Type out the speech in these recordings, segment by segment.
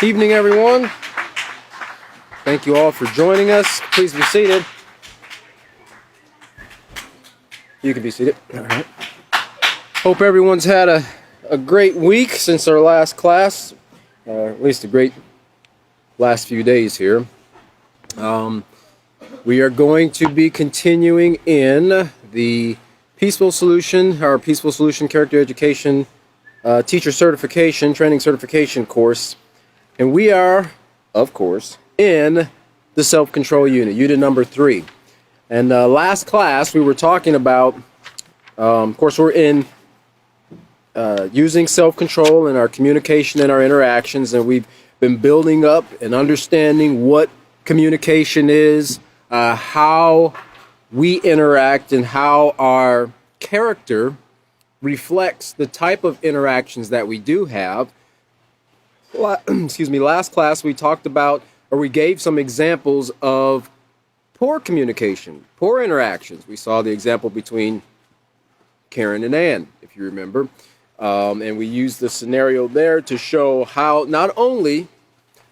Evening, everyone. Thank you all for joining us. Please be seated. You can be seated. All right. Hope everyone's had a great week since our last class, at least a great last few days here. We are going to be continuing in the Peaceful Solution, our Peaceful Solution Character Education Teacher Certification, Training Certification course. And we are, of course, in the Self-Control Unit, Unit number 3. And last class we were talking about, of course, we're in using self-control in our communication and our interactions, and we've been building up and understanding what communication is, how we interact, and how our character reflects the type of interactions that we do have. Last class we talked about, or we gave some examples of poor communication, poor interactions. We saw the example between Karen and Ann, if you remember. And we used the scenario there to show how not only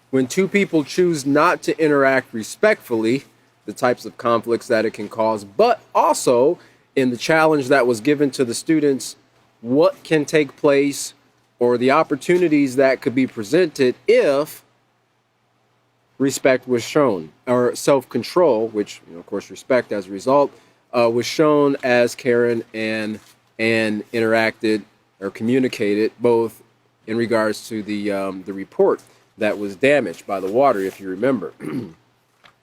when two people choose not to interact respectfully, the types of conflicts that it can cause, but also in the challenge that was given to the students, what can take place or the opportunities that could be presented if respect was shown, or self-control, which, of course, respect as a result, was shown as Karen and interacted or communicated, both in regards to the report that was damaged by the water, if you remember.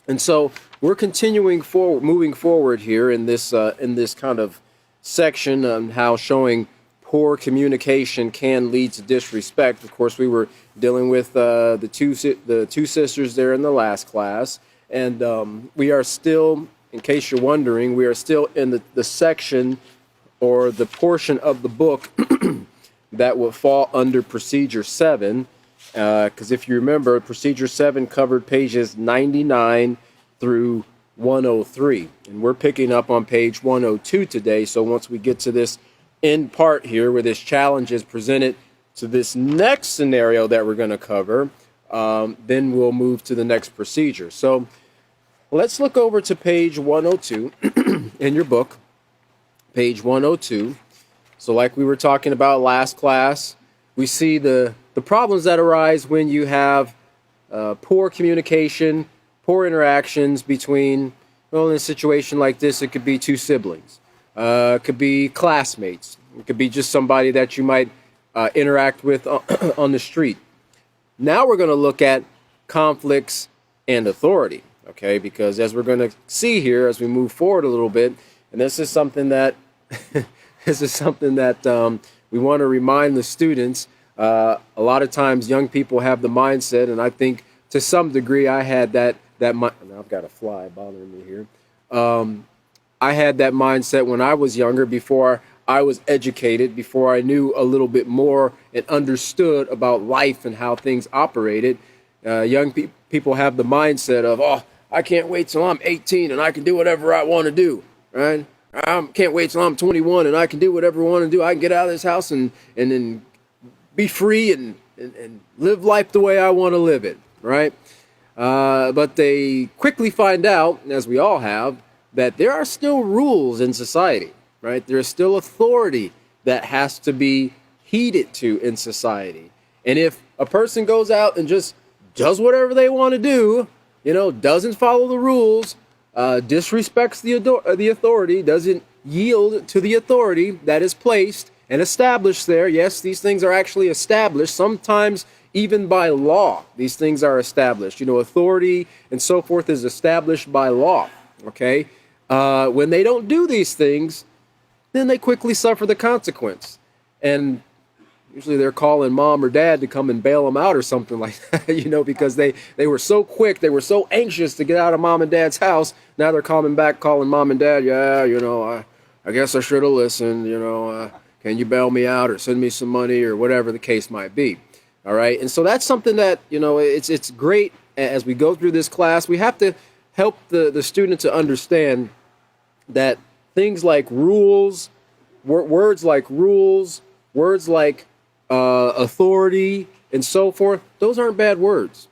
And so we're continuing forward, moving forward here in this kind of section on how showing poor communication can lead to disrespect. Of course, we were dealing with the two sisters there in the last class, and we are still, in case you're wondering, we are still in the section or the portion of the book that will fall under Procedure 7, because if you remember, Procedure 7 covered pages 99 through 103, and we're picking up on page 102 today. So once we get to this end part here where this challenge is presented to this next scenario that we're going to cover, then we'll move to the next procedure. So let's look over to page 102 in your book, page 102. So like we were talking about last class, we see the problems that arise when you have poor communication, poor interactions between, well, in a situation like this, it could be two siblings. It could be classmates. It could be just somebody that you might interact with on the street. Now we're going to look at conflicts and authority, okay? Because as we're going to see here as we move forward a little bit, and this is something that we want to remind the students. A lot of times young people have the mindset, and I think to some degree I had that now I've got a fly bothering me here. I had that mindset when I was younger, before I was educated, before I knew a little bit more and understood about life and how things operated. Young people have the mindset of, oh, I can't wait till I'm 18 and I can do whatever I want to do, right? I can't wait till I'm 21 and I can do whatever I want to do. I can get out of this house and then be free and live life the way I want to live it, right? But they quickly find out, as we all have, that there are still rules in society, right? There's still authority that has to be heeded to in society. And if a person goes out and just does whatever they want to do, doesn't follow the rules, disrespects the authority, doesn't yield to the authority that is placed and established there. Yes, these things are actually established, sometimes even by law. These things are established. Authority and so forth is established by law, okay? When they don't do these things, then they quickly suffer the consequence. And usually they're calling mom or dad to come and bail them out or something like that, because they were so quick, they were so anxious to get out of mom and dad's house. Now they're calling mom and dad, I guess I should have listened, can you bail me out or send me some money or whatever the case might be. All right. And so that's something that, it's great as we go through this class. We have to help the student to understand that things like rules, words like authority, and so forth, those aren't bad words,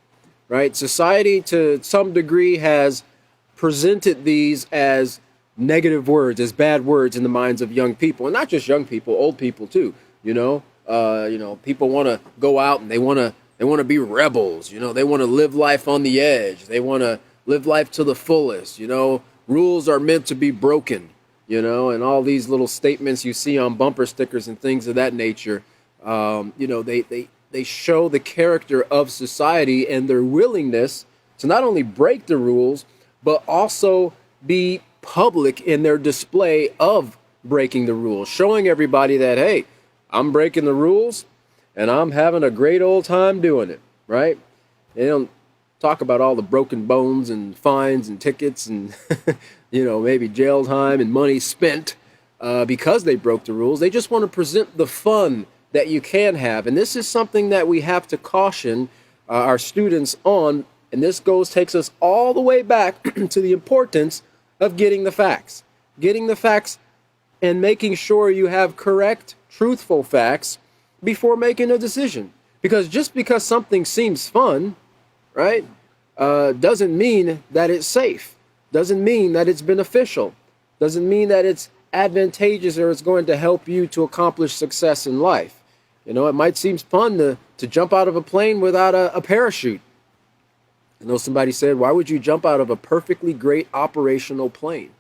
right? Society to some degree has presented these as negative words, as bad words in the minds of young people, and not just young people, old people too. People want to go out and they want to be rebels. They want to live life on the edge. They want to live life to the fullest. Rules are meant to be broken. And all these little statements you see on bumper stickers and things of that nature. They show the character of society and their willingness to not only break the rules, but also be public in their display of breaking the rules, showing everybody that, hey, I'm breaking the rules and I'm having a great old time doing it, right? They don't talk about all the broken bones and fines and tickets and, maybe jail time and money spent because they broke the rules. They just want to present the fun that you can have. And this is something that we have to caution our students on. And this takes us all the way back to the importance of getting the facts. Getting the facts and making sure you have correct, truthful facts before making a decision. Because just because something seems fun, right, doesn't mean that it's safe. Doesn't mean that it's beneficial. Doesn't mean that it's advantageous or it's going to help you to accomplish success in life. It might seem fun to jump out of a plane without a parachute. Somebody said, why would you jump out of a perfectly great operational plane?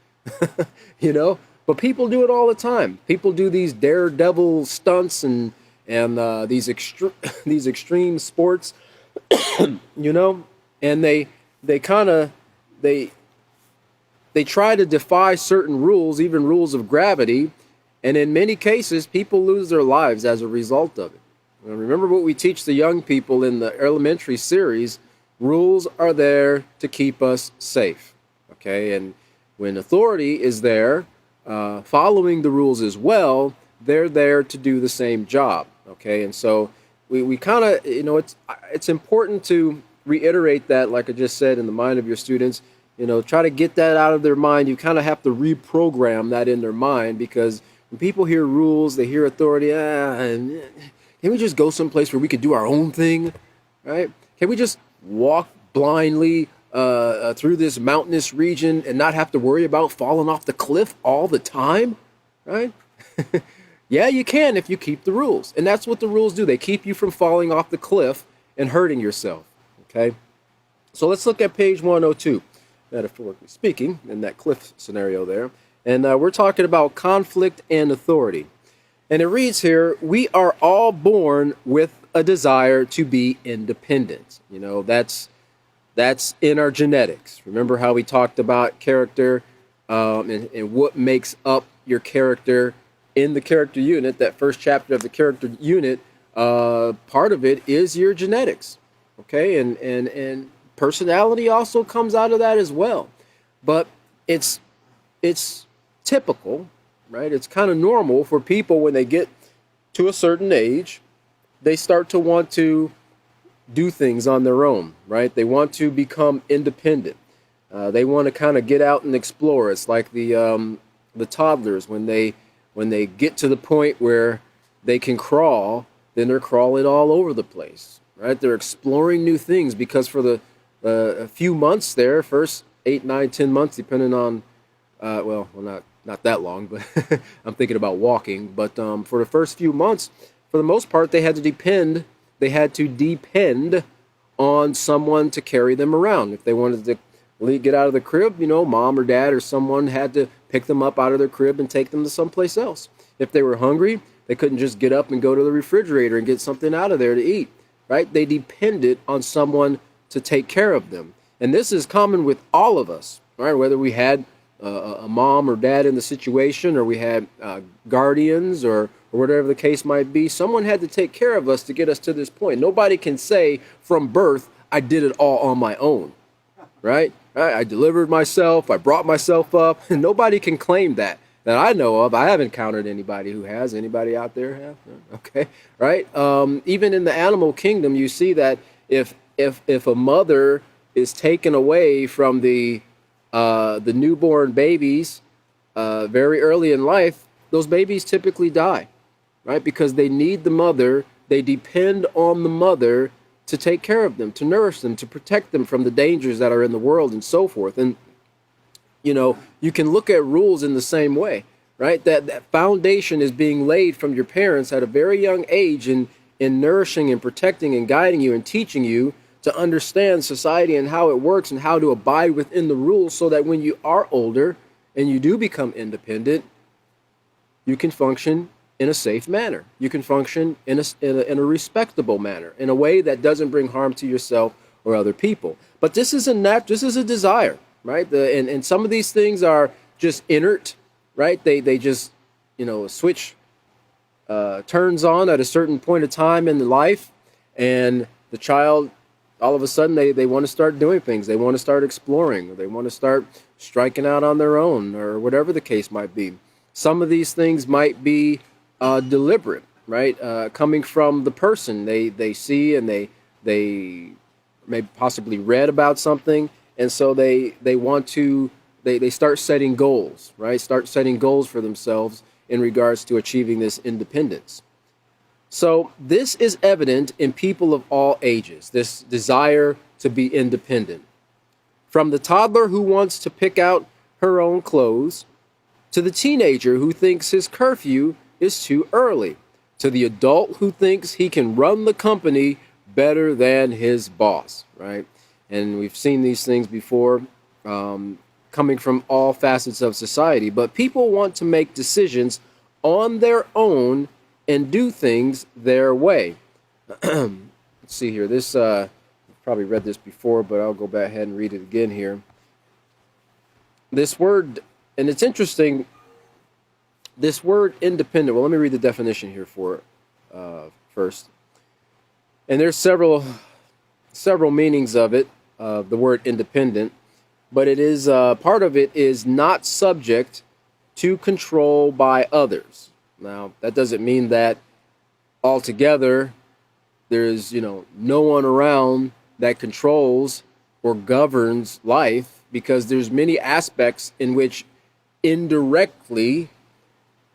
But people do it all the time. People do these daredevil stunts and these extreme sports, and they try to defy certain rules, even rules of gravity, and in many cases, people lose their lives as a result of it. Now, remember what we teach the young people in the elementary series: rules are there to keep us safe, okay? And when authority is there, following the rules as well, they're there to do the same job, okay? And so we kind of, it's important to reiterate that, like I just said, in the mind of your students. Try to get that out of their mind. You kind of have to reprogram that in their mind, because when people hear rules, they hear authority. Can we just go someplace where we could do our own thing, right? Can we just walk blindly through this mountainous region and not have to worry about falling off the cliff all the time, right? Yeah, you can if you keep the rules. And that's what the rules do. They keep you from falling off the cliff and hurting yourself, okay? So let's look at page 102, metaphorically speaking, in that cliff scenario there. And we're talking about conflict and authority. And it reads here, we are all born with a desire to be independent. That's in our genetics. Remember how we talked about character and what makes up your character in the character unit, that first chapter of the character unit. Part of it is your genetics, okay? And personality also comes out of that as well. But it's typical, right? It's kind of normal for people when they get to a certain age, they start to want to do things on their own, right? They want to become independent. They want to kind of get out and explore. It's like the toddlers when they get to the point where they can crawl, then they're crawling all over the place, right? They're exploring new things because for a few months there, first 8, 9, 10 months, depending on, not that long, but I'm thinking about walking. But for the first few months, for the most part, they had to depend on someone to carry them around. If they wanted to get out of the crib, mom or dad or someone had to pick them up out of their crib and take them to someplace else. If they were hungry, they couldn't just get up and go to the refrigerator and get something out of there to eat, right? They depended on someone to take care of them. And this is common with all of us, right? Whether we had a mom or dad in the situation, or we had guardians or whatever the case might be, someone had to take care of us to get us to this point. Nobody can say from birth, I did it all on my own, right? I delivered myself, I brought myself up, and nobody can claim that I know of. I haven't encountered anybody who has. Anybody out there have? Okay, right? Even in the animal kingdom, you see that if a mother is taken away from the newborn babies very early in life, those babies typically die, right? Because they need the mother they depend on the mother to take care of them, to nourish them, to protect them from the dangers that are in the world and so forth. And, you can look at rules in the same way, right? That foundation is being laid from your parents at a very young age in nourishing and protecting and guiding you and teaching you to understand society and how it works and how to abide within the rules, so that when you are older and you do become independent, you can function in a safe manner. You can function in a respectable manner, in a way that doesn't bring harm to yourself or other people. But this is a desire, right? And some of these things are just inert, right? They just, switch turns on at a certain point of time in the life, and the child, all of a sudden, they want to start doing things. They want to start exploring, or they want to start striking out on their own, or whatever the case might be. Some of these things might be deliberate, right? Coming from the person. They see and they maybe possibly read about something, and so they start setting goals, right? Start setting goals for themselves in regards to achieving this independence. So this is evident in people of all ages, this desire to be independent. From the toddler who wants to pick out her own clothes, to the teenager who thinks his curfew is too early, to the adult who thinks he can run the company better than his boss, right? And we've seen these things before, coming from all facets of society. But people want to make decisions on their own and do things their way. Let's see here. This, I've probably read this before, but I'll go back ahead and read it again here. This word, and it's interesting, this word independent. Well, let me read the definition here first. And there's several meanings of it, the word independent, but it is part of it is not subject to control by others. Now, that doesn't mean that altogether there's, no one around that controls or governs life, because there's many aspects in which indirectly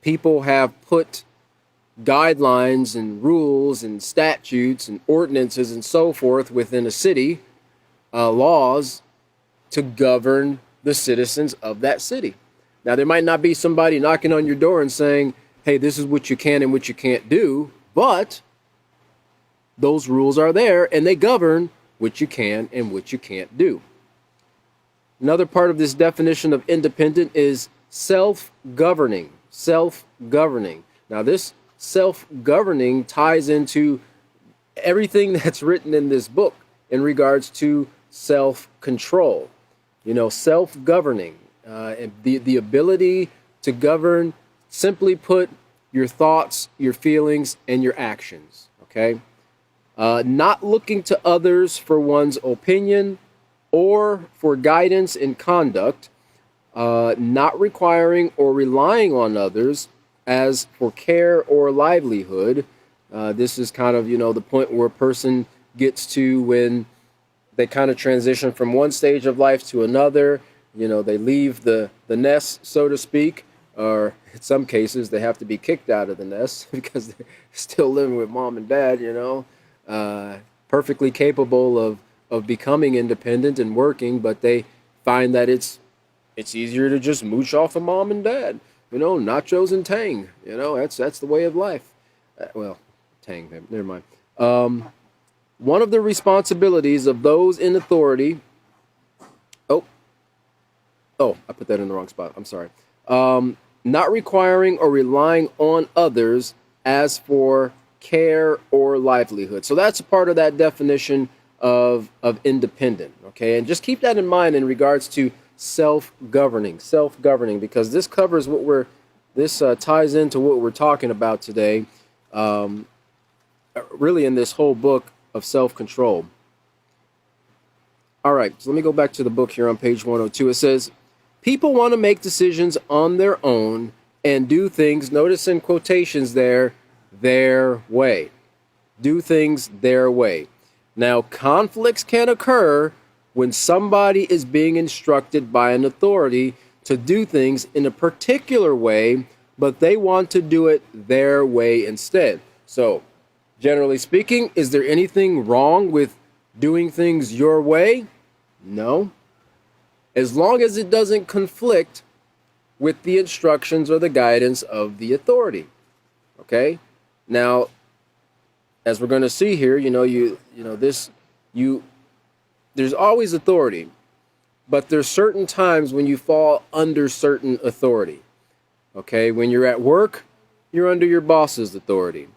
people have put guidelines and rules and statutes and ordinances and so forth within a city, laws to govern the citizens of that city. Now, there might not be somebody knocking on your door and saying, hey, this is what you can and what you can't do, but those rules are there and they govern what you can and what you can't do. Another part of this definition of independent is self-governing. Self-governing. Now, this self-governing ties into everything that's written in this book in regards to self-control. Self-governing, and the ability to govern, simply put, your thoughts, your feelings, and your actions, okay? Not looking to others for one's opinion or for guidance in conduct, not requiring or relying on others as for care or livelihood. This is kind of, the point where a person gets to when they kind of transition from one stage of life to another. They leave the nest, so to speak, or in some cases they have to be kicked out of the nest because they're still living with mom and dad, perfectly capable of becoming independent and working, but they find that it's easier to just mooch off of mom and dad, nachos and Tang, that's the way of life. Tang, never mind. One of the responsibilities of those in authority, I put that in the wrong spot, I'm sorry. Not requiring or relying on others as for care or livelihood. So that's a part of that definition of independent, okay? And just keep that in mind in regards to self-governing, because this covers this ties into what we're talking about today, really in this whole book of self-control. All right, so let me go back to the book here on page 102. It says, people want to make decisions on their own and do things, notice in quotations there, their way. Do things their way. Now, conflicts can occur when somebody is being instructed by an authority to do things in a particular way, but they want to do it their way instead. So, Generally speaking, is there anything wrong with doing things your way? No. As long as it doesn't conflict with the instructions or the guidance of the authority. Okay? Now, as we're going to see here, there's always authority, but there's certain times when you fall under certain authority. Okay? When you're at work, you're under your boss's authority.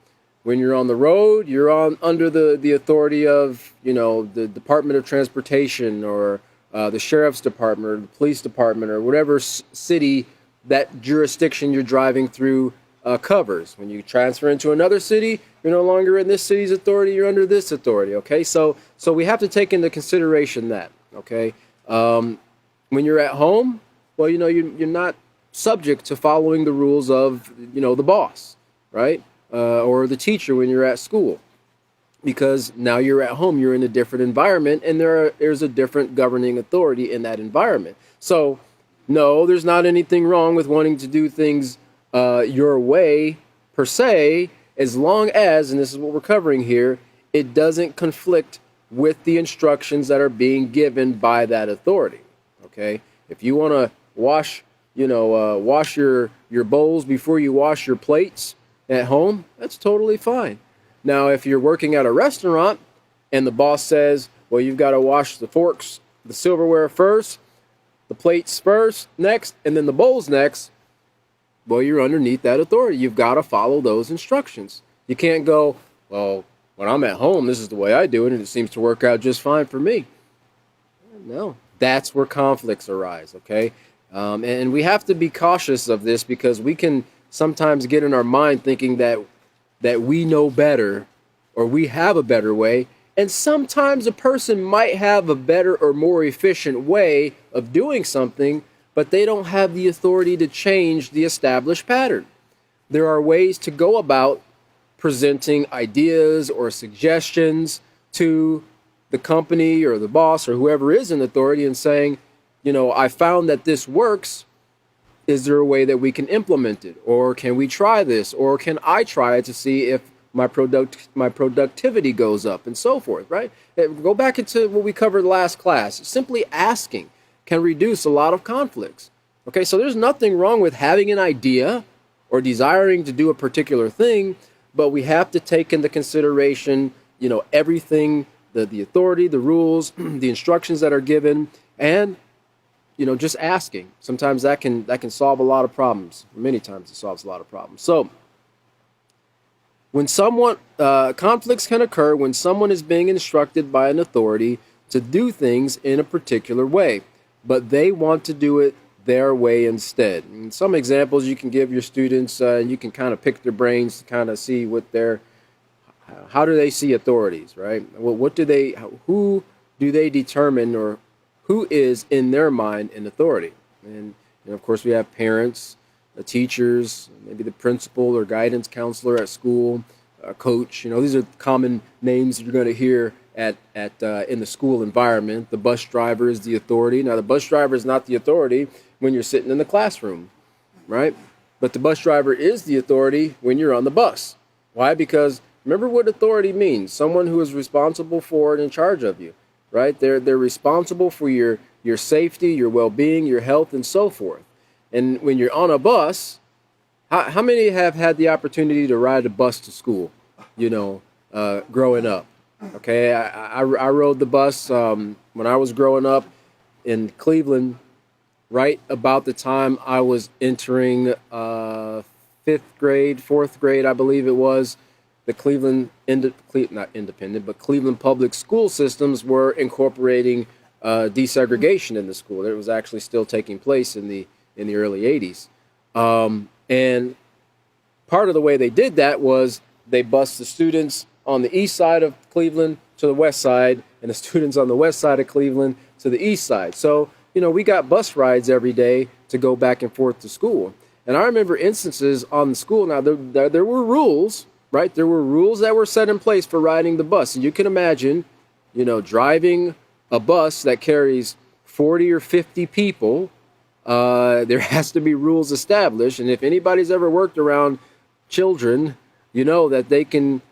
When you're on the road, you're under the authority of, the Department of Transportation or the Sheriff's Department or the Police Department or whatever city that jurisdiction you're driving through covers. When you transfer into another city, you're no longer in this city's authority, you're under this authority, okay? So we have to take into consideration that, okay? When you're at home, well, you're not subject to following the rules of, the boss, right? Or the teacher when you're at school. Because now you're at home, you're in a different environment, and there's a different governing authority in that environment. So, no, there's not anything wrong with wanting to do things your way, per se, as long as, and this is what we're covering here, it doesn't conflict with the instructions that are being given by that authority. Okay? If you want to wash your bowls before you wash your plates at home, that's totally fine. Now, if you're working at a restaurant and the boss says, well, you've got to wash the forks, the silverware first, the plates first, next, and then the bowls next, well, you're underneath that authority. You've got to follow those instructions. You can't go, well, when I'm at home, this is the way I do it, and it seems to work out just fine for me. No, that's where conflicts arise, okay? And we have to be cautious of this because we can sometimes get in our mind thinking that we know better or we have a better way. And sometimes a person might have a better or more efficient way of doing something, but they don't have the authority to change the established pattern. There are ways to go about presenting ideas or suggestions to the company or the boss or whoever is in authority and saying, I found that this works. Is there a way that we can implement it? Or can we try this? Or can I try it to see if my productivity goes up and so forth, right? Go back into what we covered last class. Simply asking can reduce a lot of conflicts. Okay, so there's nothing wrong with having an idea or desiring to do a particular thing, but we have to take into consideration, everything, the authority, the rules, the instructions that are given, and just asking. Sometimes that can solve a lot of problems. Many times it solves a lot of problems. So when conflicts can occur when someone is being instructed by an authority to do things in a particular way, but they want to do it their way instead. And some examples you can give your students, you can kind of pick their brains to kind of see how do they see authorities, right? Who do they determine or who is in their mind an authority? And of course we have parents, teachers, maybe the principal or guidance counselor at school, a coach. These are common names you're going to hear at in the school environment. The bus driver is the authority. Now the bus driver is not the authority when you're sitting in the classroom, right? But the bus driver is the authority when you're on the bus. Why? Because remember what authority means. Someone who is responsible for and in charge of you. Right? They're responsible for your safety, your well-being, your health, and so forth. And when you're on a bus, how many have had the opportunity to ride a bus to school, growing up? Okay, I rode the bus when I was growing up in Cleveland, right about the time I was entering 4th grade, I believe it was. The Cleveland public school systems were incorporating desegregation in the school. It was actually still taking place in the early 80s. And part of the way they did that was they bused the students on the east side of Cleveland to the west side, and the students on the west side of Cleveland to the east side. So, we got bus rides every day to go back and forth to school. And I remember instances on the school. Now, there were rules. Right? There were rules that were set in place for riding the bus. And you can imagine, driving a bus that carries 40 or 50 people, there has to be rules established. And if anybody's ever worked around children, that they can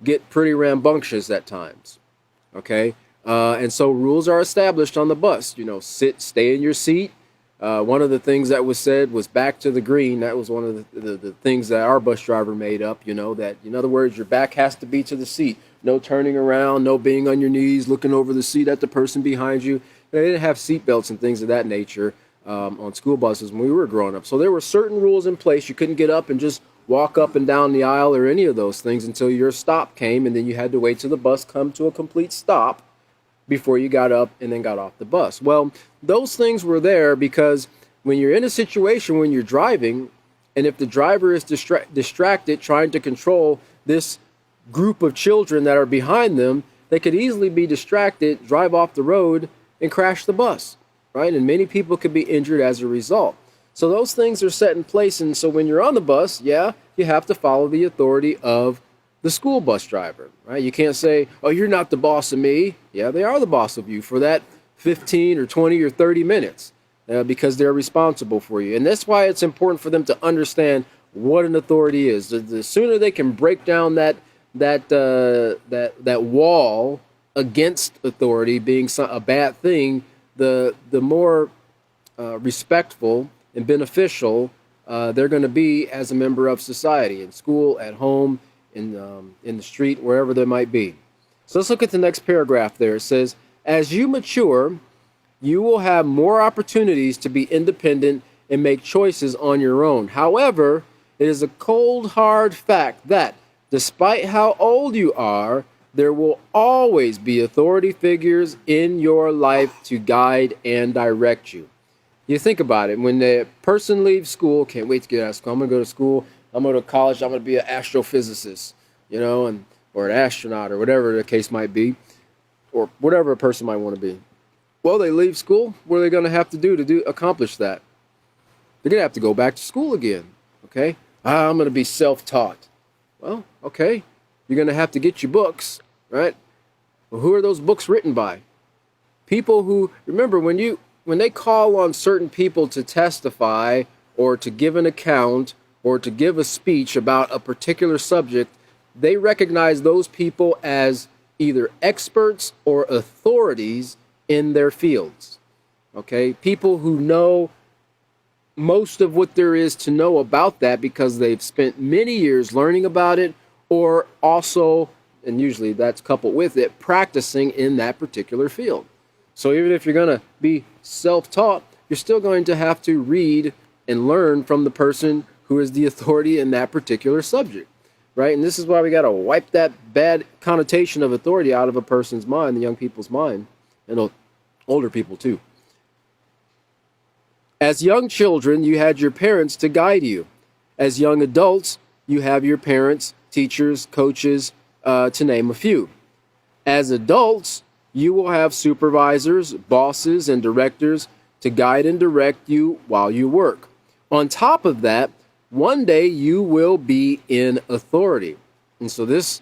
get pretty rambunctious at times. Okay, and so rules are established on the bus. You know, stay in your seat. One of the things that was said was back to the green. That was one of the things that our bus driver made up, you know, that in other words, your back has to be to the seat. No turning around, no being on your knees, looking over the seat at the person behind you. They didn't have seat belts and things of that nature on school buses when we were growing up. So there were certain rules in place. You couldn't get up and just walk up and down the aisle or any of those things until your stop came, and then you had to wait till the bus come to a complete stop before you got up and then got off the bus. Well, those things were there because when you're in a situation when you're driving, and if the driver is distracted trying to control this group of children that are behind them, they could easily be distracted, drive off the road, and crash the bus, right? And many people could be injured as a result. So those things are set in place, and so when you're on the bus, yeah, you have to follow the authority of the school bus driver, right? You can't say, oh, you're not the boss of me. Yeah, they are the boss of you for that 15 or 20 or 30 minutes because they're responsible for you. And that's why it's important for them to understand what an authority is. The sooner they can break down that wall against authority being a bad thing, the more respectful and beneficial they're going to be as a member of society, in school, at home, in the street, wherever they might be. So let's look at the next paragraph there. It says, as you mature, you will have more opportunities to be independent and make choices on your own. However, it is a cold, hard fact that despite how old you are, there will always be authority figures in your life to guide and direct you. You think about it. When the person leaves school, can't wait to get out of school. I'm going to go to school. I'm going to college. I'm going to be an astrophysicist, you know, or an astronaut or whatever the case might be, or whatever a person might want to be. Well, they leave school. What are they going to have to do to accomplish that? They're going to have to go back to school again. Okay? I'm going to be self-taught. Well, okay. You're going to have to get your books, right? Well, who are those books written by? People who, remember, when they call on certain people to testify or to give an account or to give a speech about a particular subject, they recognize those people as either experts or authorities in their fields. Okay? People who know most of what there is to know about that because they've spent many years learning about it, or also, and usually that's coupled with it, practicing in that particular field. So even if you're going to be self-taught, you're still going to have to read and learn from the person who is the authority in that particular subject, right? And this is why we got to wipe that bad connotation of authority out of a person's mind, the young people's mind, and older people too. As young children, you had your parents to guide you. As young adults, you have your parents, teachers, coaches, to name a few. As adults, you will have supervisors, bosses, and directors to guide and direct you while you work. On top of that, one day you will be in authority. And so this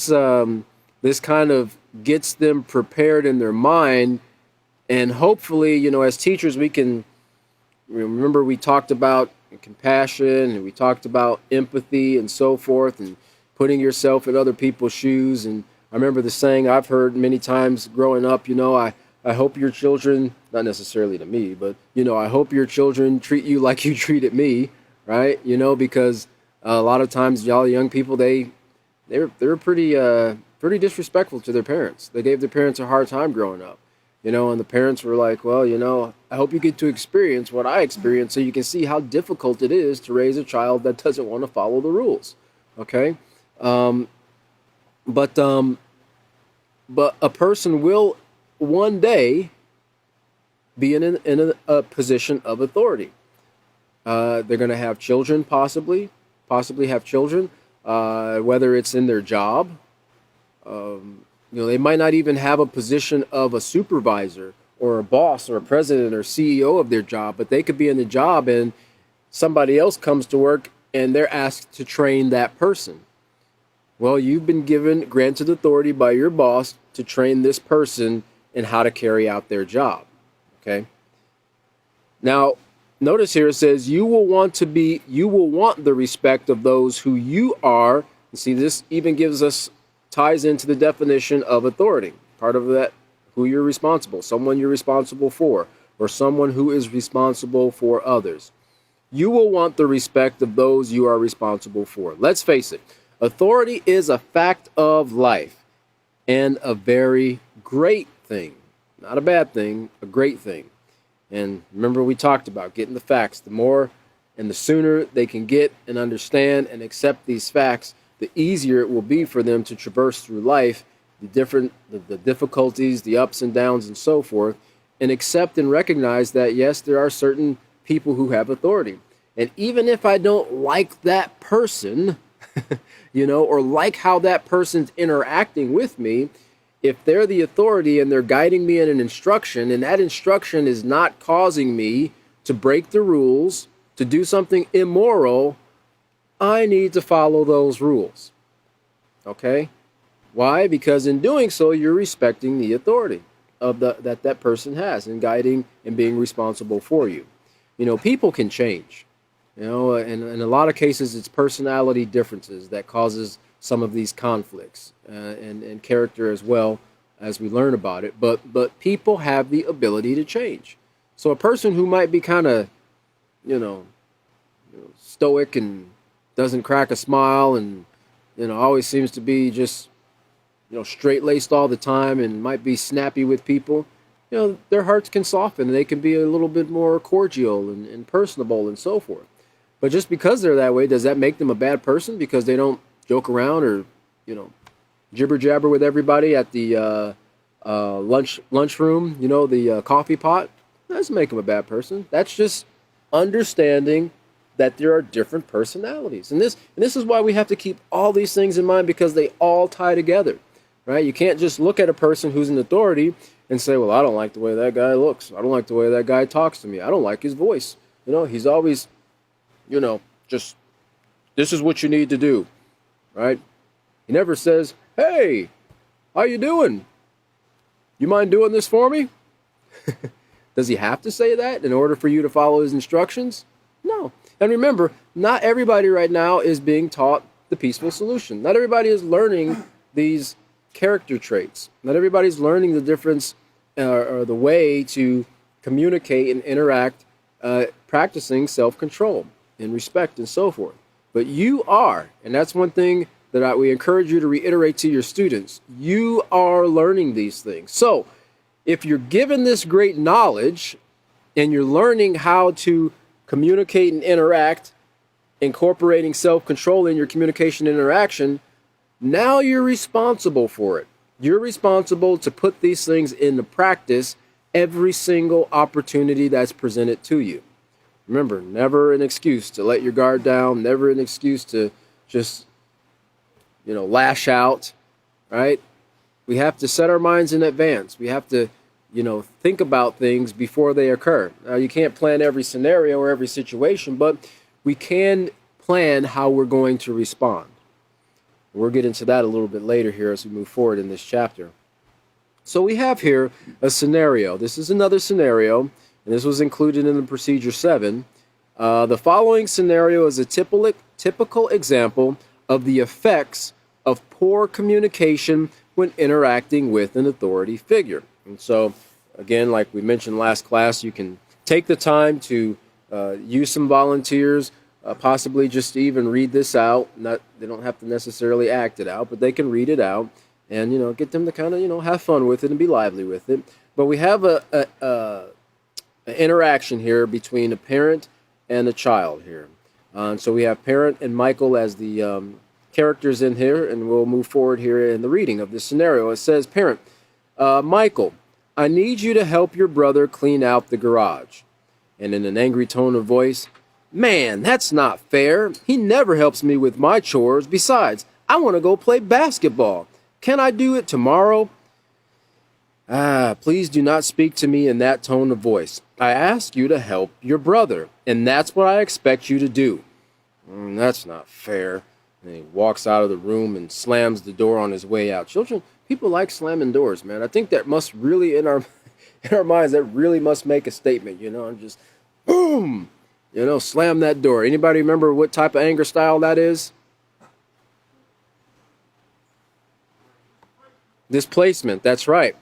kind of gets them prepared in their mind. And hopefully, you know, as teachers, we can remember we talked about compassion and we talked about empathy and so forth, and putting yourself in other people's shoes. And I remember the saying I've heard many times growing up, you know, I hope your children, not necessarily to me, but, you know, I hope your children treat you like you treated me, right? You know, because a lot of times y'all young people, they're pretty disrespectful to their parents. They gave their parents a hard time growing up, you know, and the parents were like, well, you know, I hope you get to experience what I experienced so you can see how difficult it is to raise a child that doesn't want to follow the rules, okay? But a person will one day be in a position of authority. They're going to have children, possibly have children, whether it's in their job. You know, they might not even have a position of a supervisor or a boss or a president or CEO of their job, but they could be in the job and somebody else comes to work and they're asked to train that person. Well, you've been granted authority by your boss to train this person in how to carry out their job. Okay? Now, notice here it says you will want the respect of those who you are And see, this even ties into the definition of authority. Part of that, who you're responsible, someone you're responsible for, or someone who is responsible for others. You will want the respect of those you are responsible for. Let's face it, authority is a fact of life and a very great thing. Not a bad thing, a great thing. And remember, we talked about getting the facts. The more and the sooner they can get and understand and accept these facts, the easier it will be for them to traverse through life, the difficulties, the ups and downs, and so forth, and accept and recognize that, yes, there are certain people who have authority. And even if I don't like that person, or like how that person's interacting with me, if they're the authority and they're guiding me in an instruction, and that instruction is not causing me to break the rules, to do something immoral, I need to follow those rules. Okay? Why? Because in doing so, you're respecting the authority of that person has in guiding and being responsible for you. People can change. And in a lot of cases, it's personality differences that causes some of these conflicts and character as well, as we learn about it. But people have the ability to change. So a person who might be kind of, stoic and doesn't crack a smile and, always seems to be just, straight-laced all the time and might be snappy with people, their hearts can soften and they can be a little bit more cordial and personable and so forth. But just because they're that way, does that make them a bad person because they don't joke around or, jibber jabber with everybody at the lunchroom, the coffee pot? That doesn't make them a bad person. That's just understanding that there are different personalities. And this is why we have to keep all these things in mind, because they all tie together, right? You can't just look at a person who's an authority and say, well, I don't like the way that guy looks. I don't like the way that guy talks to me. I don't like his voice. He's always, just, this is what you need to do, right? He never says, hey, how you doing? You mind doing this for me? Does he have to say that in order for you to follow his instructions? No. And remember, not everybody right now is being taught the peaceful solution. Not everybody is learning these character traits. Not everybody's learning the difference or the way to communicate and interact, practicing self-control and respect and so forth. But you are, and that's one thing that we encourage you to reiterate to your students. You are learning these things. So if you're given this great knowledge and you're learning how to communicate and interact, incorporating self-control in your communication and interaction, now you're responsible for it. You're responsible to put these things into practice every single opportunity that's presented to you. Remember, never an excuse to let your guard down, never an excuse to just, lash out, right? We have to set our minds in advance. We have to, think about things before they occur. Now, you can't plan every scenario or every situation, but we can plan how we're going to respond. We'll get into that a little bit later here as we move forward in this chapter. So we have here a scenario. This is another scenario, and this was included in the Procedure 7. The following scenario is a typical example of the effects of poor communication when interacting with an authority figure. And so, again, like we mentioned last class, you can take the time to use some volunteers, possibly just to even read this out. They don't have to necessarily act it out, but they can read it out and, get them to kind of, have fun with it and be lively with it. But we have an interaction here between a parent and a child here. So we have parent and Michael as the characters in here, and we'll move forward here in the reading of this scenario. It says, parent, Michael, I need you to help your brother clean out the garage. And in an angry tone of voice, man, that's not fair. He never helps me with my chores. Besides, I want to go play basketball. Can I do it tomorrow? Please do not speak to me in that tone of voice. I ask you to help your brother, and that's what I expect you to do. That's not fair. And he walks out of the room and slams the door on his way out. Children, people like slamming doors, man. I think that must really, in our minds, that really must make a statement, and just boom, slam that door. Anybody remember what type of anger style that is? Displacement, that's right.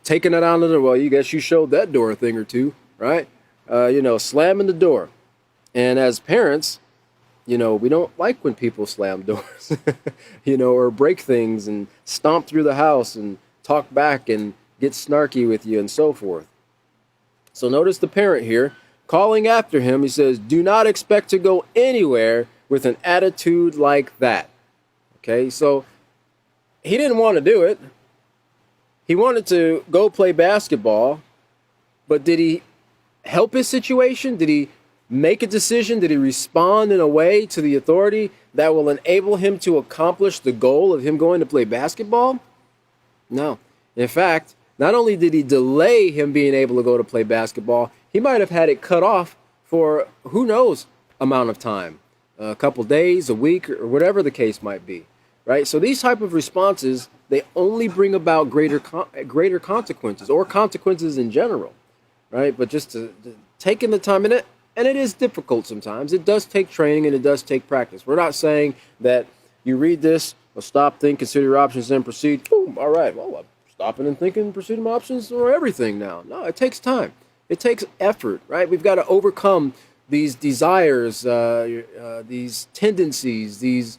Taking it out of the, well, you guess you showed that door a thing or two, right? Slamming the door. And as parents, we don't like when people slam doors, or break things and stomp through the house and talk back and get snarky with you and so forth. So notice the parent here calling after him. He says, do not expect to go anywhere with an attitude like that. Okay, so he didn't want to do it. He wanted to go play basketball, but did he help his situation? Did he make a decision? Did he respond in a way to the authority that will enable him to accomplish the goal of him going to play basketball? No. In fact, not only did he delay him being able to go to play basketball, he might have had it cut off for who knows amount of time, a couple days, a week, or whatever the case might be, right? So these type of responses, they only bring about greater consequences, or consequences in general, right? But just to taking the time in it, and it is difficult sometimes. It does take training and it does take practice. We're not saying that you read this, well, stop, think, consider your options, then proceed. Boom, all right, well, I'm stopping and thinking, proceeding my options or everything now. No, it takes time. It takes effort, right? We've got to overcome these desires, these tendencies, these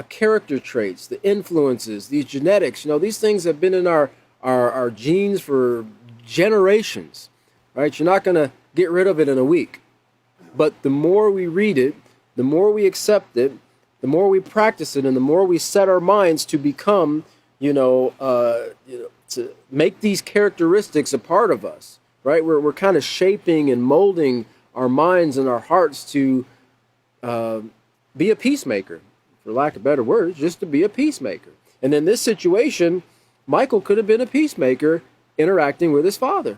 character traits, the influences, these genetics. These things have been in our genes for generations, right? You're not going to get rid of it in a week. But the more we read it, the more we accept it, the more we practice it, and the more we set our minds to become, to make these characteristics a part of us, right? We're kind of shaping and molding our minds and our hearts to be a peacemaker, for lack of better words, just to be a peacemaker. And in this situation, Michael could have been a peacemaker interacting with his father.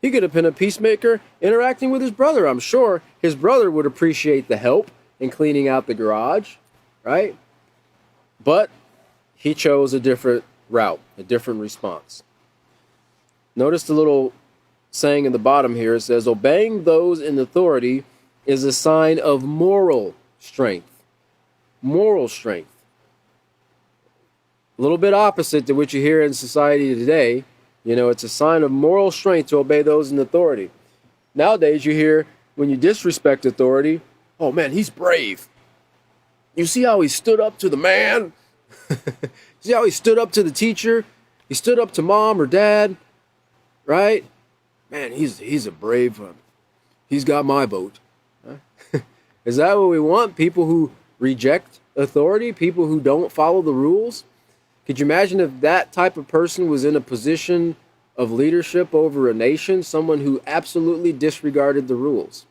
He could have been a peacemaker interacting with his brother. I'm sure his brother would appreciate the help in cleaning out the garage, right? But he chose a different route, a different response. Notice the little saying in the bottom here. It says, obeying those in authority is a sign of moral strength. Moral strength. A little bit opposite to what you hear in society today. It's a sign of moral strength to obey those in authority. Nowadays, you hear when you disrespect authority, oh man, he's brave. You see how he stood up to the man? See how he stood up to the teacher? He stood up to mom or dad, right? Man, he's a brave one. He's got my vote. Is that what we want? People who reject authority? People who don't follow the rules? Could you imagine if that type of person was in a position of leadership over a nation, someone who absolutely disregarded the rules?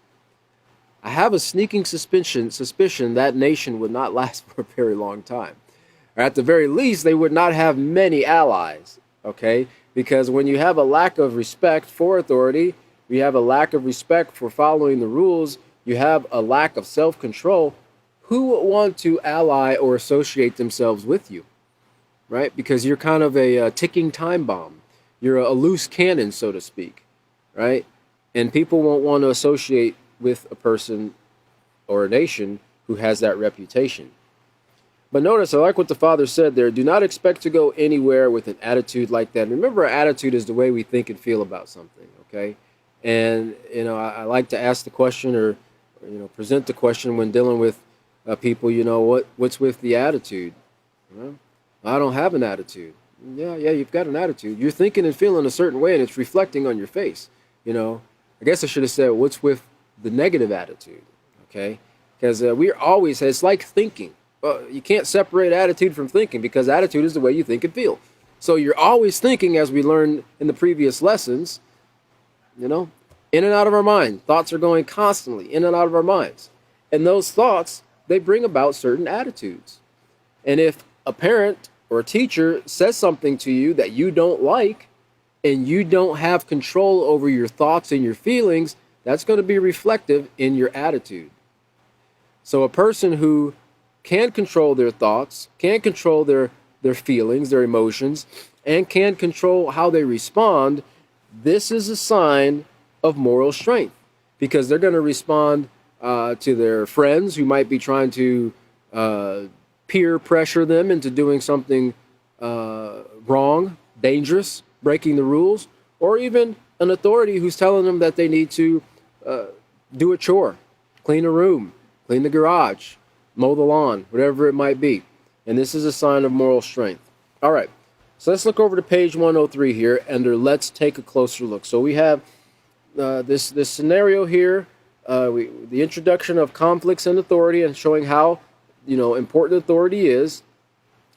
I have a sneaking suspicion that nation would not last for a very long time. Or at the very least, they would not have many allies, okay? Because when you have a lack of respect for authority, you have a lack of respect for following the rules, you have a lack of self-control, who would want to ally or associate themselves with you? Right? Because you're kind of a ticking time bomb. You're a loose cannon, so to speak, right? And people won't want to associate with a person or a nation who has that reputation. But notice, I like what the father said there. Do not expect to go anywhere with an attitude like that. Remember, our attitude is the way we think and feel about something, okay? And, I like to ask the question or present the question when dealing with people, what's with the attitude? I don't have an attitude. Yeah, you've got an attitude. You're thinking and feeling a certain way, and it's reflecting on your face. I guess I should have said, what's with the negative attitude? Okay? Because it's like thinking. Well, you can't separate attitude from thinking because attitude is the way you think and feel. So you're always thinking, as we learned in the previous lessons, in and out of our mind. Thoughts are going constantly in and out of our minds. And those thoughts, they bring about certain attitudes. And if a parent or a teacher says something to you that you don't like and you don't have control over your thoughts and your feelings, that's going to be reflective in your attitude. So a person who can control their thoughts, can control their feelings, their emotions, and can control how they respond, this is a sign of moral strength because they're going to respond to their friends who might be trying to peer pressure them into doing something wrong, dangerous, breaking the rules, or even an authority who's telling them that they need to do a chore, clean a room, clean the garage, mow the lawn, whatever it might be. And this is a sign of moral strength. All right, so let's look over to page 103 here, under let's take a closer look. So we have this scenario here, the introduction of conflicts and authority, and showing how important authority is.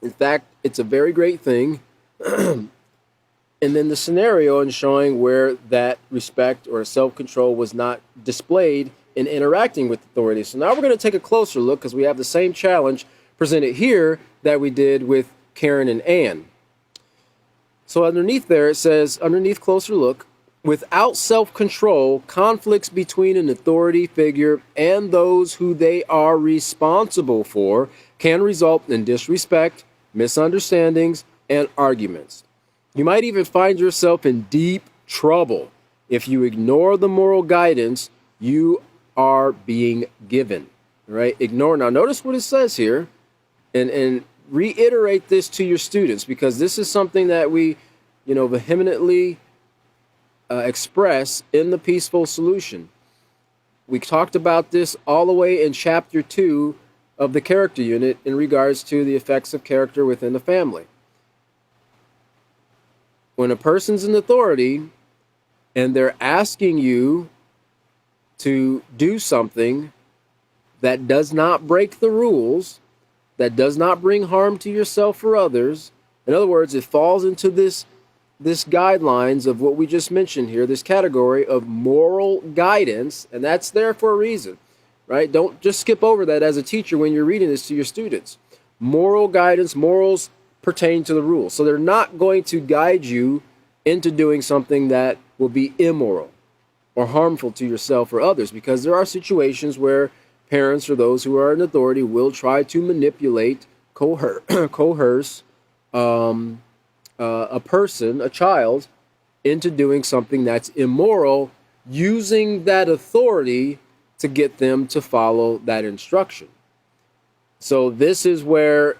In fact, it's a very great thing. And then the scenario and showing where that respect or self-control was not displayed in interacting with authority. So now we're going to take a closer look, because we have the same challenge presented here that we did with Karen and Ann. So underneath there it says, underneath closer look, without self-control, conflicts between an authority figure and those who they are responsible for can result in disrespect, misunderstandings, and arguments. You might even find yourself in deep trouble if you ignore the moral guidance you are being given. Right? Ignore. Now notice what it says here, and reiterate this to your students, because this is something that we vehemently express in the Peaceful Solution. We talked about this all the way in chapter 2 of the character unit in regards to the effects of character within the family. When a person's in authority and they're asking you to do something that does not break the rules, that does not bring harm to yourself or others, in other words, it falls into this guidelines of what we just mentioned here, this category of moral guidance, and that's there for a reason, right? Don't just skip over that as a teacher when you're reading this to your students. Moral guidance, morals pertain to the rules. So they're not going to guide you into doing something that will be immoral or harmful to yourself or others, because there are situations where parents or those who are in authority will try to manipulate, coerce a person, a child, into doing something that's immoral, using that authority to get them to follow that instruction. So this is where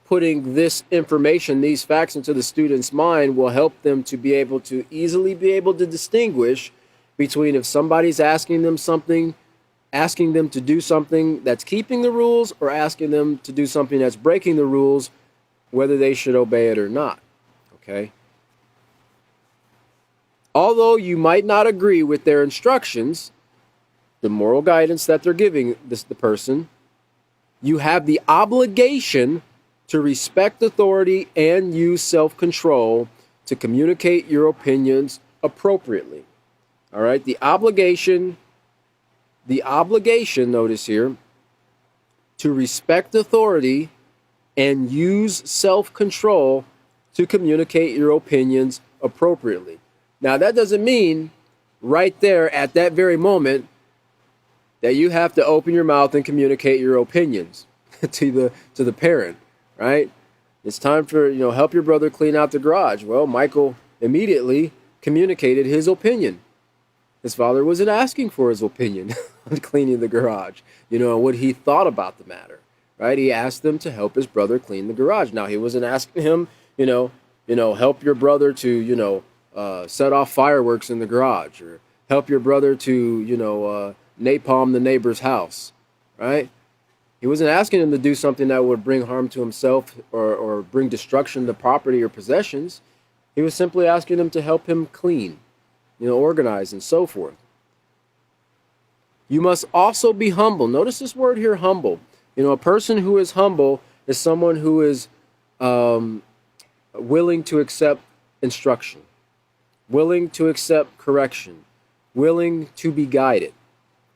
putting this information, these facts into the student's mind will help them to be able to easily be able to distinguish between if somebody's asking them something, asking them to do something that's keeping the rules, or asking them to do something that's breaking the rules, whether they should obey it or not. Okay? Although you might not agree with their instructions, the moral guidance that they're giving the person, you have the obligation to respect authority and use self-control to communicate your opinions appropriately. All right? The obligation, notice here, to respect authority and use self-control to communicate your opinions appropriately. Now, that doesn't mean right there at that very moment that you have to open your mouth and communicate your opinions to the parent, right? It's time for, help your brother clean out the garage. Well, Michael immediately communicated his opinion. His father wasn't asking for his opinion on cleaning the garage, what he thought about the matter, right? He asked them to help his brother clean the garage. Now, he wasn't asking him, help your brother to, set off fireworks in the garage, or help your brother to, napalm the neighbor's house, right? He wasn't asking him to do something that would bring harm to himself or bring destruction to property or possessions. He was simply asking them to help him clean, organize, and so forth. You must also be humble. Notice this word here, humble. A person who is humble is someone who is willing to accept instruction, willing to accept correction, willing to be guided.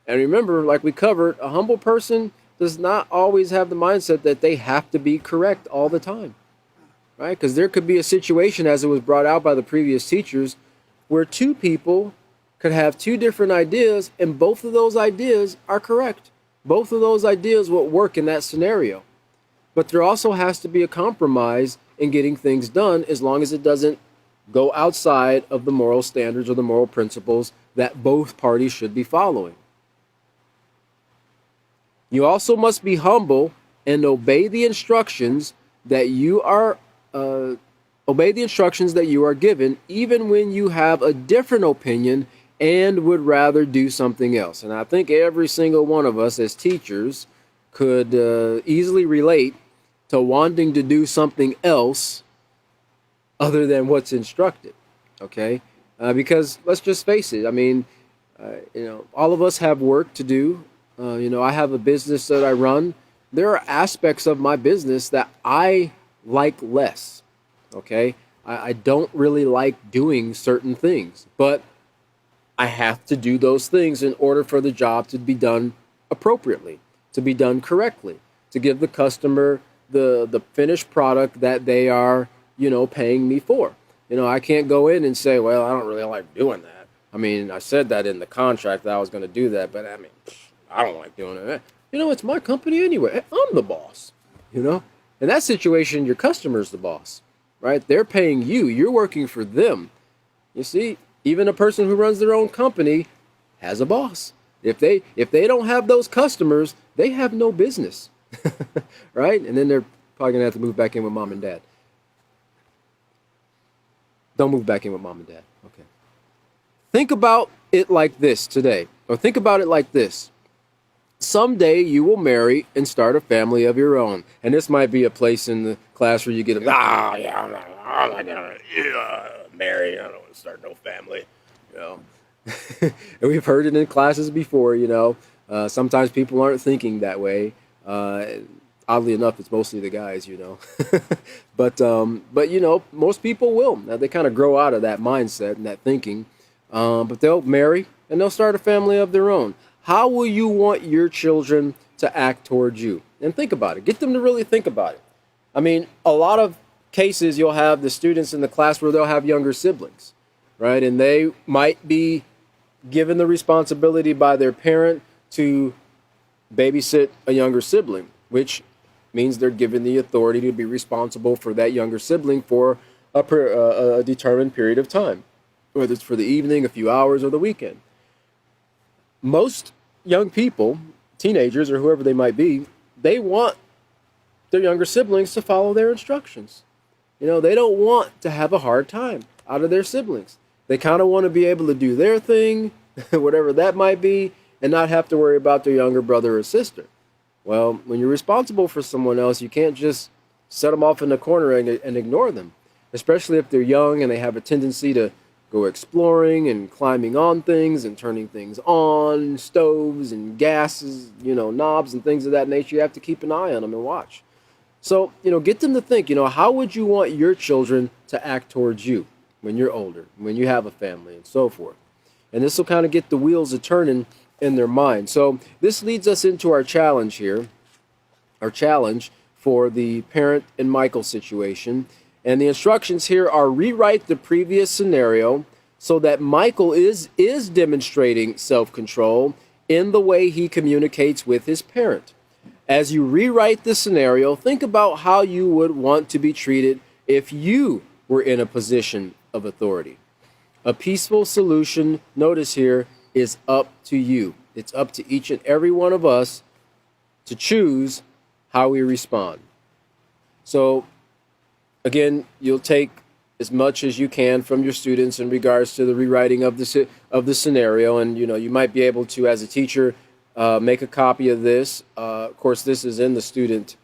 And remember, like we covered, a humble person does not always have the mindset that they have to be correct all the time, right? Because there could be a situation, as it was brought out by the previous teachers, where two people could have two different ideas, and both of those ideas are correct. Both of those ideas will work in that scenario. But there also has to be a compromise in getting things done, as long as it doesn't go outside of the moral standards or the moral principles that both parties should be following. You also must be humble and obey the instructions that you are Obey the instructions that you are given, even when you have a different opinion and would rather do something else. And I think every single one of us as teachers could easily relate to wanting to do something else other than what's instructed. Okay? Because let's just face it. I mean, all of us have work to do. I have a business that I run. There are aspects of my business that I like less. Okay? I don't really like doing certain things, but I have to do those things in order for the job to be done appropriately, to be done correctly, to give the customer the finished product that they are, paying me for. I can't go in and say, well, I don't really like doing that. I mean, I said that in the contract that I was going to do that, but I mean, I don't like doing it. It's my company anyway. I'm the boss, In that situation, your customer's the boss, right? They're paying you. You're working for them. You see, even a person who runs their own company has a boss. If they don't have those customers, they have no business, right? And then they're probably gonna have to move back in with mom and dad. Don't move back in with mom and dad. Okay. Think about it like this today, or think about it like this. Someday you will marry and start a family of your own. And this might be a place in the class where you get, yeah, I'm not gonna marry. I don't want to start no family. And we've heard it in classes before. Sometimes people aren't thinking that way. Oddly enough, it's mostly the guys. but most people will. Now, they kind of grow out of that mindset and that thinking. But they'll marry and they'll start a family of their own. How will you want your children to act towards you? And think about it. Get them to really think about it. I mean, a lot of cases you'll have the students in the class where they'll have younger siblings, right? And they might be given the responsibility by their parent to babysit a younger sibling, which means they're given the authority to be responsible for that younger sibling for a determined period of time, whether it's for the evening, a few hours, or the weekend. Most young people, teenagers or whoever they might be, they want their younger siblings to follow their instructions. They don't want to have a hard time out of their siblings. They kind of want to be able to do their thing, whatever that might be, and not have to worry about their younger brother or sister. Well, when you're responsible for someone else, you can't just set them off in the corner and ignore them, especially if they're young and they have a tendency to go exploring and climbing on things and turning things on, stoves and gases, knobs and things of that nature. You have to keep an eye on them and watch. So, get them to think, how would you want your children to act towards you when you're older, when you have a family and so forth. And this will kind of get the wheels a-turning in their mind. So this leads us into our challenge here, our challenge for the parent and Michael situation. And the instructions here are rewrite the previous scenario so that Michael is demonstrating self-control in the way he communicates with his parent. As you rewrite the scenario, think about how you would want to be treated if you were in a position of authority. A peaceful solution, notice here, is up to you. It's up to each and every one of us to choose how we respond. So, again, you'll take as much as you can from your students in regards to the rewriting of the scenario, and you might be able to, as a teacher, make a copy of this. Of course, this is in the student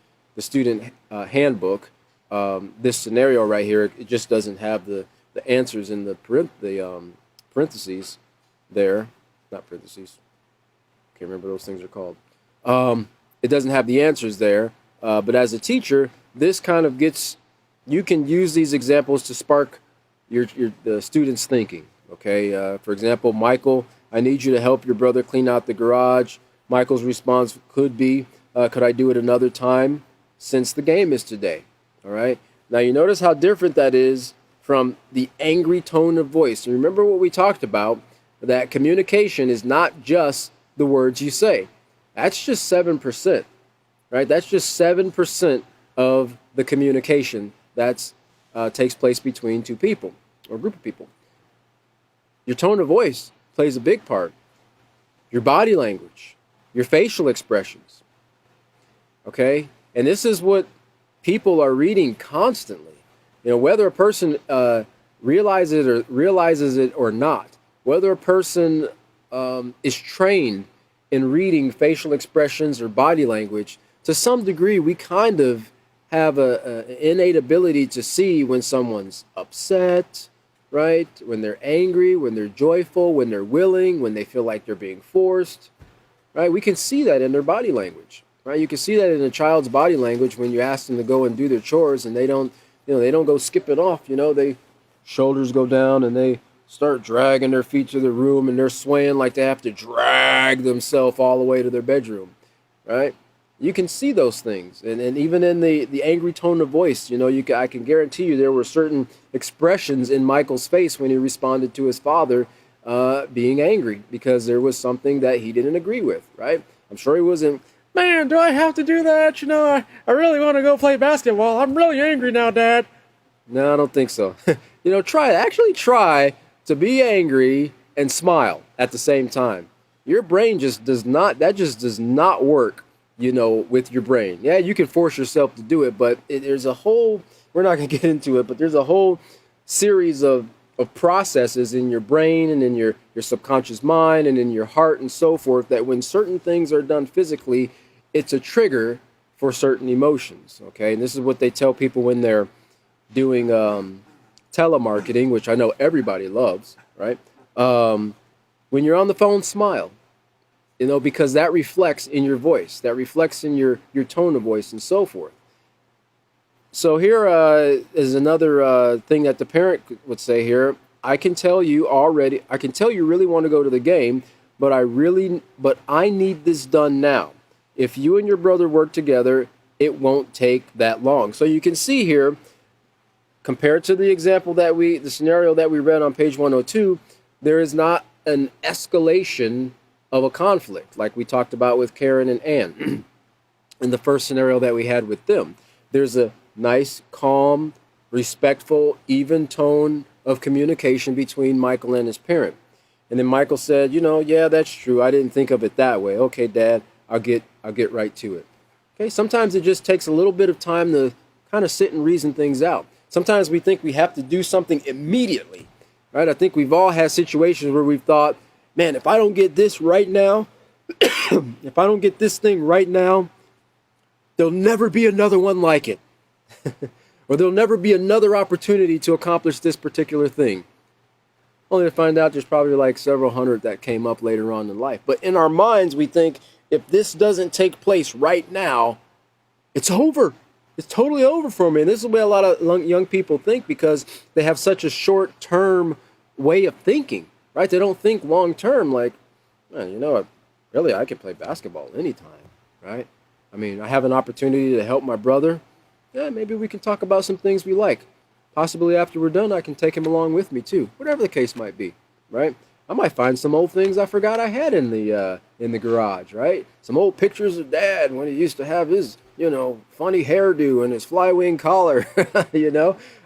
handbook. This scenario right here, it just doesn't have the answers in the parentheses there. Not parentheses. Can't remember what those things are called. It doesn't have the answers there. But as a teacher, this kind of gets, you can use these examples to spark the students' thinking. Okay. For example, Michael, I need you to help your brother clean out the garage. Michael's response could be, could I do it another time since the game is today? All right. Now you notice how different that is from the angry tone of voice. And remember what we talked about, that communication is not just the words you say. That's just 7%, right? That's just 7% of the communication that takes place between two people or a group of people. Your tone of voice plays a big part. Your body language, your facial expressions, okay? And this is what people are reading constantly. Whether a person realizes it or not, whether a person is trained in reading facial expressions or body language, to some degree, we kind of have an innate ability to see when someone's upset, right? When they're angry, when they're joyful, when they're willing, when they feel like they're being forced, right? We can see that in their body language, right? You can see that in a child's body language when you ask them to go and do their chores and they don't go skipping off, they shoulders go down and they start dragging their feet to the room and they're swaying like they have to drag themselves all the way to their bedroom, right? You can see those things. And even in the angry tone of voice, I can guarantee you there were certain expressions in Michael's face when he responded to his father being angry because there was something that he didn't agree with, right? I'm sure he wasn't, man, do I have to do that? I really want to go play basketball. I'm really angry now, Dad. No, I don't think so. Try to be angry and smile at the same time. Your brain just does not work, with your brain. Yeah, you can force yourself to do it, but there's a whole, we're not going to get into it, but there's a whole series of processes in your brain and in your subconscious mind and in your heart and so forth that when certain things are done physically, it's a trigger for certain emotions, okay? And this is what they tell people when they're doing telemarketing, which I know everybody loves, right? When you're on the phone, smile. Because that reflects in your voice, that reflects in your tone of voice and so forth. So here is another thing that the parent would say here. I can tell you really want to go to the game, but I need this done now. If you and your brother work together, it won't take that long. So you can see here, compared to the scenario that we read on page 102, there is not an escalation of a conflict, like we talked about with Karen and Ann in the first scenario that we had with them. There's a nice, calm, respectful, even tone of communication between Michael and his parent. And then Michael said, yeah, that's true. I didn't think of it that way. Okay, Dad, I'll get right to it. Okay, sometimes it just takes a little bit of time to kind of sit and reason things out. Sometimes we think we have to do something immediately, right? I think we've all had situations where we've thought, man, if I don't get this right now, if I don't get this thing right now, there'll never be another one like it. Or there'll never be another opportunity to accomplish this particular thing. Only to find out there's probably like several hundred that came up later on in life. But in our minds, we think if this doesn't take place right now, it's over. It's totally over for me. And this is the way a lot of young people think because they have such a short-term way of thinking. Right? They don't think long term like, man, really I can play basketball anytime, right? I mean, I have an opportunity to help my brother. Yeah, maybe we can talk about some things we like. Possibly after we're done, I can take him along with me too. Whatever the case might be, right? I might find some old things I forgot I had in the garage, right? Some old pictures of Dad when he used to have his, funny hairdo and his fly-wing collar,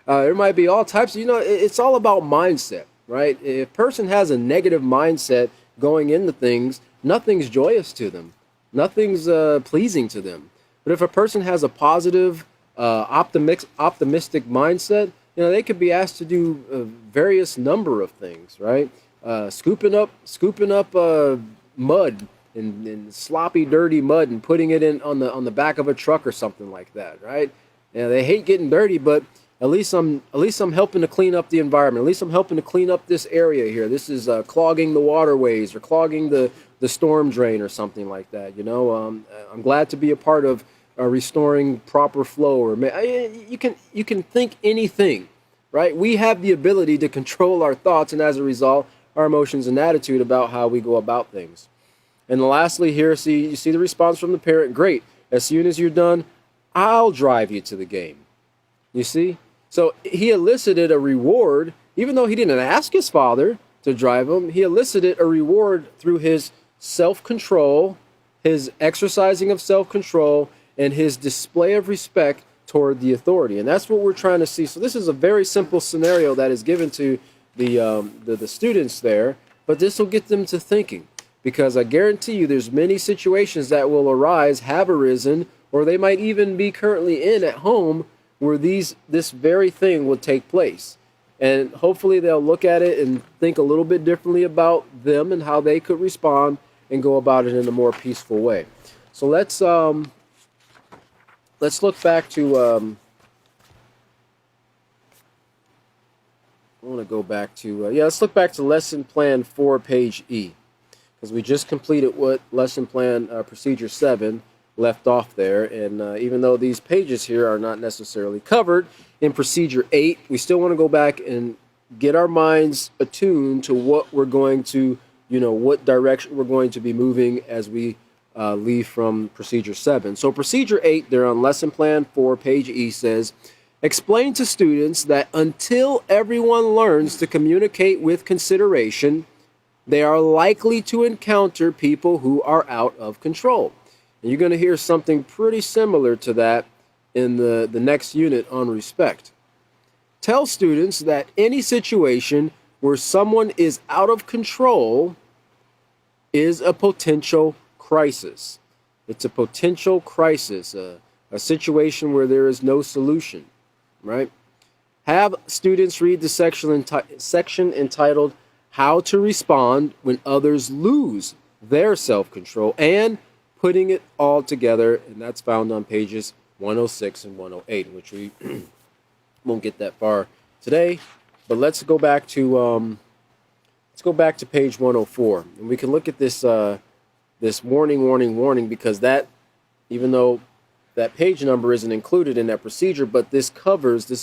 There might be all types of, it's all about mindset. Right? If a person has a negative mindset going into things, nothing's joyous to them. Nothing's pleasing to them. But if a person has a positive, optimistic mindset, they could be asked to do a various number of things, right? Scooping up mud and sloppy, dirty mud and putting it in on the back of a truck or something like that, right? They hate getting dirty, but at least I'm helping to clean up the environment. At least I'm helping to clean up this area here. This is clogging the waterways or clogging the storm drain or something like that. I'm glad to be a part of restoring proper flow. Or you can think anything, right? We have the ability to control our thoughts and as a result, our emotions and attitude about how we go about things. And lastly here, you see the response from the parent. Great. As soon as you're done, I'll drive you to the game. You see? So he elicited a reward, even though he didn't ask his father to drive him, he elicited a reward through his self-control, his exercising of self-control, and his display of respect toward the authority. And that's what we're trying to see. So this is a very simple scenario that is given to the students there, but this will get them to thinking. Because I guarantee you there's many situations that will arise, have arisen, or they might even be currently in at home where this very thing will take place. And hopefully they'll look at it and think a little bit differently about them and how they could respond and go about it in a more peaceful way. So let's look back to I want to go back to let's look back to lesson plan 4, page E, because we just completed what lesson plan procedure 7 left off there. And even though these pages here are not necessarily covered in procedure 8, we still want to go back and get our minds attuned to what we're going to, what direction we're going to be moving as we leave from procedure 7. So procedure 8 there on lesson plan 4, page E says, explain to students that until everyone learns to communicate with consideration, they are likely to encounter people who are out of control. And you're going to hear something pretty similar to that in the next unit on respect. Tell students that any situation where someone is out of control is a potential crisis. It's a potential crisis, a situation where there is no solution, right? Have students read the section entitled How to Respond When Others Lose Their Self-Control, and putting it all together, and that's found on pages 106 and 108, which we won't get that far today. But let's go back to page 104, and we can look at this this warning, because that, even though that page number isn't included in that procedure, but this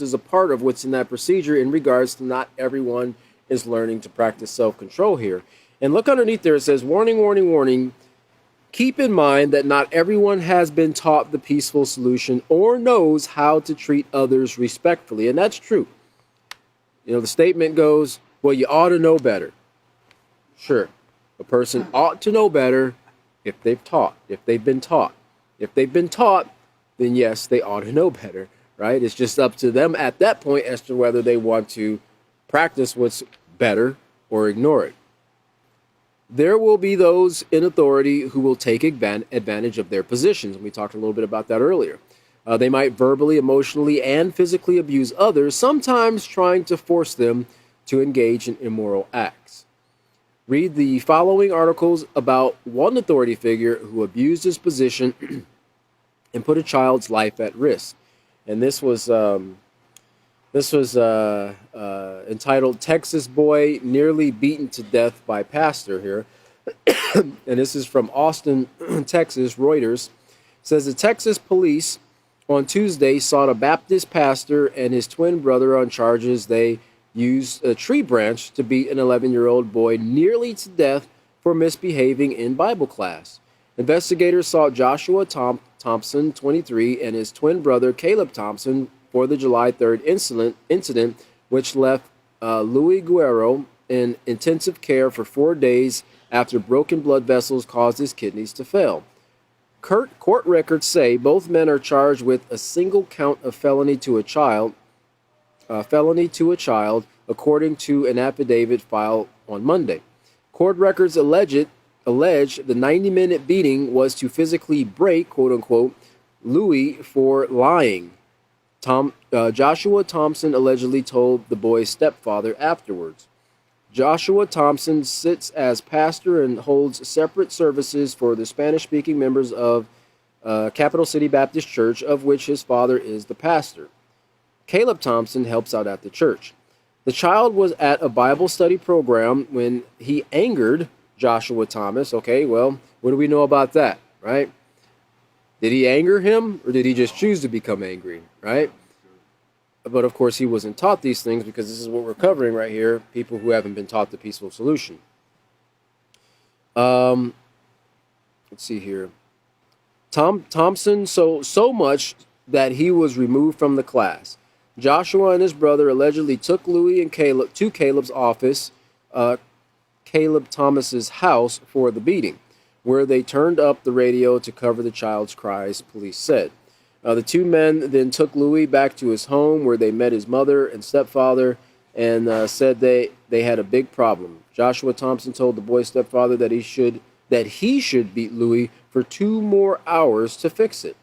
is a part of what's in that procedure in regards to not everyone is learning to practice self-control here. And look underneath there, it says, warning, warning, warning. Keep in mind that not everyone has been taught the peaceful solution or knows how to treat others respectfully. And that's true. The statement goes, well, you ought to know better. Sure. A person ought to know better if they've been taught. If they've been taught, then yes, they ought to know better, right? It's just up to them at that point as to whether they want to practice what's better or ignore it. There will be those in authority who will take advantage of their positions. And we talked a little bit about that earlier. They might verbally, emotionally, and physically abuse others, sometimes trying to force them to engage in immoral acts. Read the following articles about one authority figure who abused his position and put a child's life at risk. And this was entitled Texas Boy Nearly Beaten to Death by Pastor here. And this is from Austin, Texas. Reuters says the Texas police on Tuesday sought a Baptist pastor and his twin brother on charges they used a tree branch to beat an 11-year-old boy nearly to death for misbehaving in Bible class. Investigators sought Joshua Thompson, 23, and his twin brother Caleb Thompson for the July 3rd incident, which left Luis Guerrero in intensive care for 4 days after broken blood vessels caused his kidneys to fail. Court records say both men are charged with a single count of felony to a child, according to an affidavit filed on Monday. Court records allege the 90-minute beating was to physically break, quote-unquote, Louis for lying. Joshua Thompson allegedly told the boy's stepfather afterwards. Joshua Thompson sits as pastor and holds separate services for the Spanish-speaking members of Capital City Baptist Church, of which his father is the pastor. Caleb Thompson helps out at the church. The child was at a Bible study program when he angered Joshua Thomas. Okay, well, what do we know about that, right? Did he anger him, or did he just choose to become angry, right? But of course, he wasn't taught these things, because this is what we're covering right here, people who haven't been taught the peaceful solution. Let's see here. Thompson so much that he was removed from the class. Joshua and his brother allegedly took Louis and Caleb to Caleb's office, Caleb Thomas's house, for the beating, where they turned up the radio to cover the child's cries, police said. The two men then took Louis back to his home, where they met his mother and stepfather, and said they had a big problem. Joshua Thompson told the boy's stepfather that he should beat Louis for 2 more hours to fix it.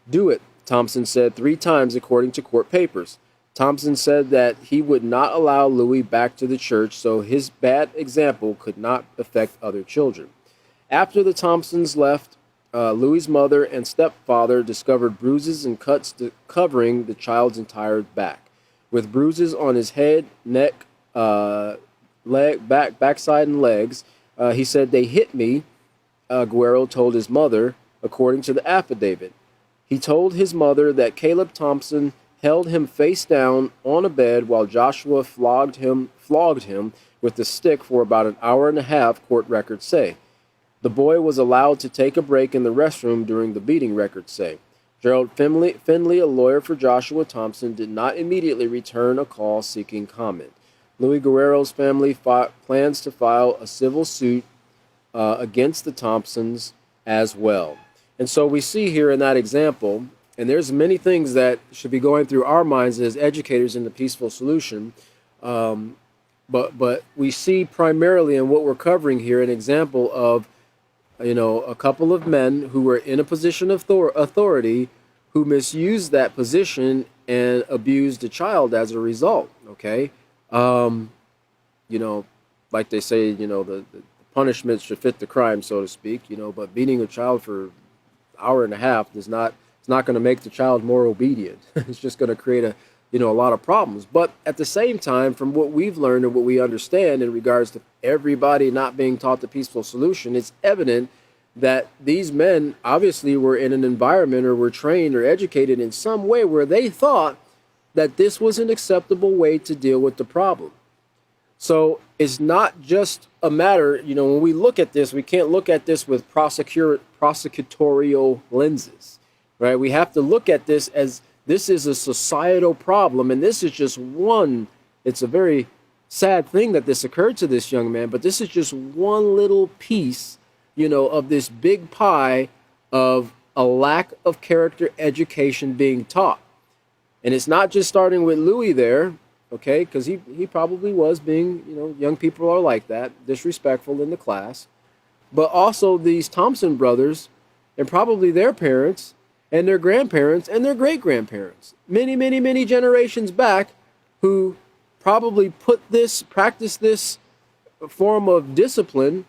Do it, Thompson said 3 times, according to court papers. Thompson said that he would not allow Louis back to the church, so his bad example could not affect other children. After the Thompsons left, Louis's mother and stepfather discovered bruises and cuts covering the child's entire back, with bruises on his head, neck, backside, and legs. He said, "They hit me," Guerrero told his mother, according to the affidavit. He told his mother that Caleb Thompson held him face down on a bed while Joshua flogged him with a stick for about an hour and a half, court records say. The boy was allowed to take a break in the restroom during the beating, records say. Gerald Finley, a lawyer for Joshua Thompson, did not immediately return a call seeking comment. Louis Guerrero's family plans to file a civil suit against the Thompsons as well. And so we see here in that example, and there's many things that should be going through our minds as educators in the peaceful solution, but we see primarily in what we're covering here an example of a couple of men who were in a position of authority who misused that position and abused a child as a result, okay? Like they say, the punishment should fit the crime, so to speak, but beating a child for an hour and a half it's not going to make the child more obedient. It's just going to create a lot of problems. But at the same time, from what we've learned and what we understand in regards to everybody not being taught the peaceful solution, it's evident that these men obviously were in an environment or were trained or educated in some way where they thought that this was an acceptable way to deal with the problem. So it's not just a matter, when we look at this, we can't look at this with prosecutorial lenses, right? We have to look at this as this is a societal problem, and this is just one. It's a very sad thing that this occurred to this young man, but this is just one little piece, of this big pie of a lack of character education being taught. And it's not just starting with Louis there, okay, because he probably was being, young people are like that, disrespectful in the class, but also these Thompson brothers and probably their parents and their grandparents and their great-grandparents, many, many, many generations back, who probably practiced this form of discipline,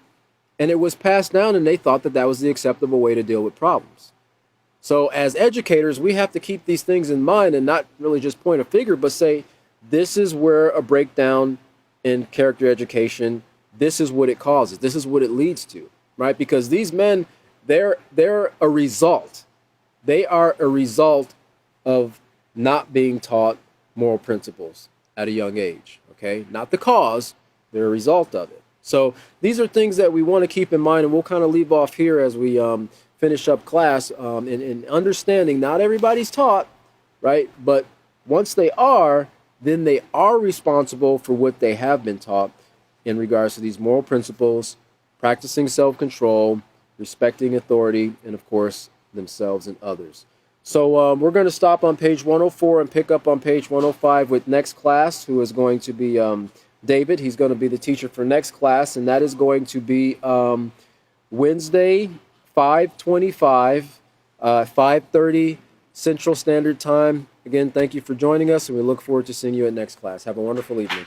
and it was passed down, and they thought that was the acceptable way to deal with problems. So as educators, we have to keep these things in mind and not really just point a finger, but say, this is where a breakdown in character education, this is what it causes, this is what it leads to, right? Because these men, they're a result. They are a result of not being taught moral principles at a young age, okay? Not the cause, they're a result of it. So these are things that we want to keep in mind, and we'll kind of leave off here as we finish up class in understanding not everybody's taught, right? But once they are, then they are responsible for what they have been taught in regards to these moral principles, practicing self-control, respecting authority, and of course, themselves and others. So we're going to stop on page 104 and pick up on page 105 with next class, who is going to be David. He's going to be the teacher for next class, and that is going to be Wednesday, 5/25, 5:30 Central Standard Time. Again, thank you for joining us, and we look forward to seeing you at next class. Have a wonderful evening.